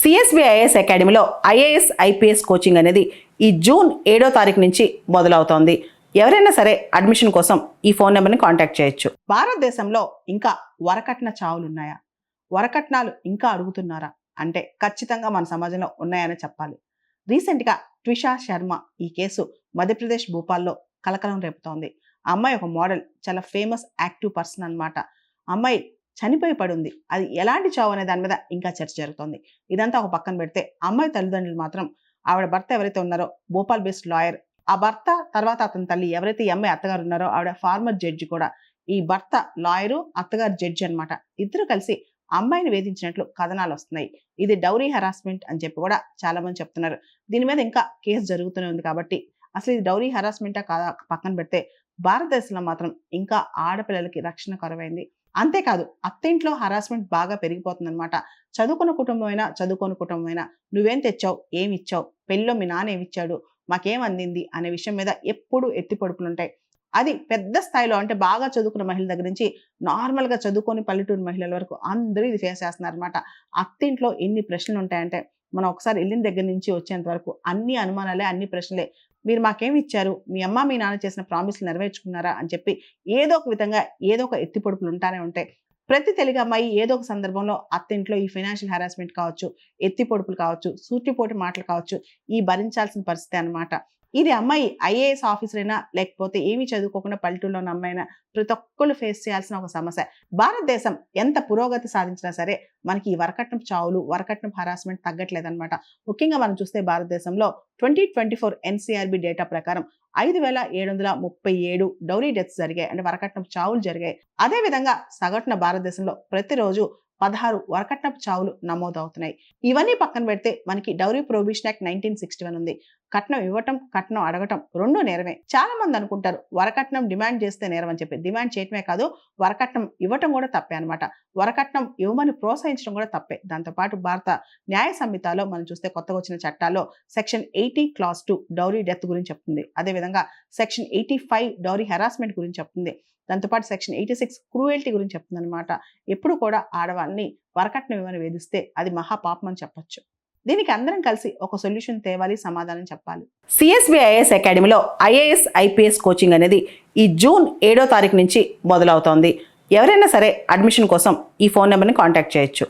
CSBIS అకాడమీలో IAS IPS coaching అనేది ఈ జూన్ 7వ తారీఖు నుంచి మొదలవుతోంది. ఎవరైనా సరే అడ్మిషన్ కోసం ఈ ఫోన్ నెంబర్ని కాంటాక్ట్ చేయొచ్చు. భారతదేశంలో ఇంకా వరకట్న చావులు ఉన్నాయా, వరకట్నాలు ఇంకా అడుగుతున్నారా అంటే ఖచ్చితంగా మన సమాజంలో ఉన్నాయని చెప్పాలి. రీసెంట్గా ట్విషా శర్మ ఈ కేసు మధ్యప్రదేశ్ భోపాల్లో కలకలం రేపుతోంది. ఆ అమ్మాయి ఒక మోడల్, చాలా ఫేమస్ యాక్టివ్ పర్సన్ అన్నమాట. అమ్మాయి చనిపోయి పడుంది. అది ఎలాంటి చావు అనే దాని మీద ఇంకా చర్చ జరుగుతోంది. ఇదంతా ఒక పక్కన పెడితే అమ్మాయి తల్లిదండ్రులు మాత్రం ఆవిడ భర్త ఎవరైతే ఉన్నారో భోపాల్ బేస్డ్ లాయర్, ఆ భర్త తర్వాత అతని తల్లి ఎవరైతే ఈ అమ్మాయి అత్తగారు ఉన్నారో ఆవిడ ఫార్మర్ జడ్జి కూడా, ఈ భర్త లాయరు అత్తగారు జడ్జి అనమాట. ఇద్దరు కలిసి అమ్మాయిని వేధించినట్లు కథనాలు వస్తున్నాయి. ఇది డౌరీ హెరాస్మెంట్ అని చెప్పి కూడా చాలా మంది చెప్తున్నారు. దీని మీద ఇంకా కేసు జరుగుతూనే ఉంది. కాబట్టి అసలు ఇది డౌరీ హెరాస్మెంటా కాదా పక్కన పెడితే భారతదేశంలో మాత్రం ఇంకా ఆడపిల్లలకి రక్షణ కరువైంది. అంతేకాదు అత్తింట్లో హరాస్మెంట్ బాగా పెరిగిపోతుంది అనమాట. చదువుకున్న కుటుంబమైనా చదువుకోని కుటుంబమైనా నువ్వేం తెచ్చావు, ఏమి ఇచ్చావు, పెళ్ళిలో మీ నాన్న ఏమిచ్చాడు, మాకేం అందింది అనే విషయం మీద ఎప్పుడూ ఎత్తి పొడుపులు ఉంటాయి. అది పెద్ద స్థాయిలో అంటే బాగా చదువుకున్న మహిళల దగ్గర నుంచి నార్మల్గా చదువుకొని పల్లెటూరు మహిళల వరకు అందరూ ఇది ఫేస్ చేస్తున్నారు అనమాట. అత్తింట్లో ఎన్ని ప్రశ్నలు ఉంటాయంటే మనం ఒకసారి వెళ్ళిన దగ్గర నుంచి వచ్చేంత వరకు అన్ని అనుమానాలే, అన్ని ప్రశ్నలే. మీరు మాకేమి ఇచ్చారు, మీ అమ్మ మీ నాన్న చేసిన ప్రామిస్లు నెరవేర్చుకున్నారా అని చెప్పి ఏదో ఒక విధంగా ఏదో ఒక ఎత్తి పొడుపులు ఉంటానే ఉంటాయి. ప్రతి తెలుగు అమ్మాయి ఏదో ఒక సందర్భంలో అత్తింట్లో ఈ ఫైనాన్షియల్ హెరాస్మెంట్ కావచ్చు, ఎత్తి పొడుపులు కావచ్చు, సూటిపోటి మాటలు కావచ్చు, ఈ భరించాల్సిన పరిస్థితి అన్నమాట. ఇది అమ్మాయి ఐఏఎస్ ఆఫీసర్ అయినా లేకపోతే ఏమీ చదువుకోకుండా పల్లెటూరులో ఉన్న అమ్మాయినా ప్రతి ఒక్కళ్ళు ఫేస్ చేయాల్సిన ఒక సమస్య. భారతదేశం ఎంత పురోగతి సాధించినా సరే మనకి ఈ వరకట్నం చావులు, వరకట్నం హరాస్మెంట్ తగ్గట్లేదన్నమాట. ముఖ్యంగా మనం చూస్తే భారతదేశంలో 2024 ఎన్సీఆర్బీ డేటా ప్రకారం 5737 డౌరీ డెత్స్ జరిగాయి, అంటే వరకట్నం చావులు జరిగాయి. అదేవిధంగా సగటున భారతదేశంలో ప్రతిరోజు 16 వరకట్నపు చావులు నమోదవుతున్నాయి. ఇవన్నీ పక్కన పెడితే మనకి డౌరీ ప్రొహిబిషన్ యాక్ట్ 1961 ఉంది. కట్నం ఇవ్వటం, కట్నం అడగటం రెండూ నేరమే. చాలా మంది అనుకుంటారు వరకట్నం డిమాండ్ చేస్తే నేరం అని చెప్పి. డిమాండ్ చేయటమే కాదు, వరకట్నం ఇవ్వటం కూడా తప్పే అనమాట. వరకట్నం ఇవ్వమని ప్రోత్సహించడం కూడా తప్పే. దాంతోపాటు భారత న్యాయ సంహితలో మనం చూస్తే కొత్తగా వచ్చిన చట్టాల్లో సెక్షన్ 80 క్లాస్ 2 డౌరీ డెత్ గురించి చెప్తుంది. అదేవిధంగా సెక్షన్ 85 డౌరీ హెరాస్మెంట్ గురించి చెప్తుంది. దాంతోపాటు సెక్షన్ 86 క్రూయల్టీ గురించి చెప్తుంది అనమాట. ఎప్పుడు కూడా ఆడవాళ్ళని వరకట్నం ఇవ్వని వేధిస్తే అది మహాపాపం అని చెప్పొచ్చు. దీనికి అందరం కలిసి ఒక సొల్యూషన్ తేవాలి, సమాధానం చెప్పాలి. సిఎస్బిఐఎస్ అకాడమీలో ఐఏఎస్ ఐపీఎస్ కోచింగ్ అనేది ఈ జూన్ 7వ తారీఖు నుంచి మొదలవుతోంది. ఎవరైనా సరే అడ్మిషన్ కోసం ఈ ఫోన్ నెంబర్ని కాంటాక్ట్ చేయొచ్చు.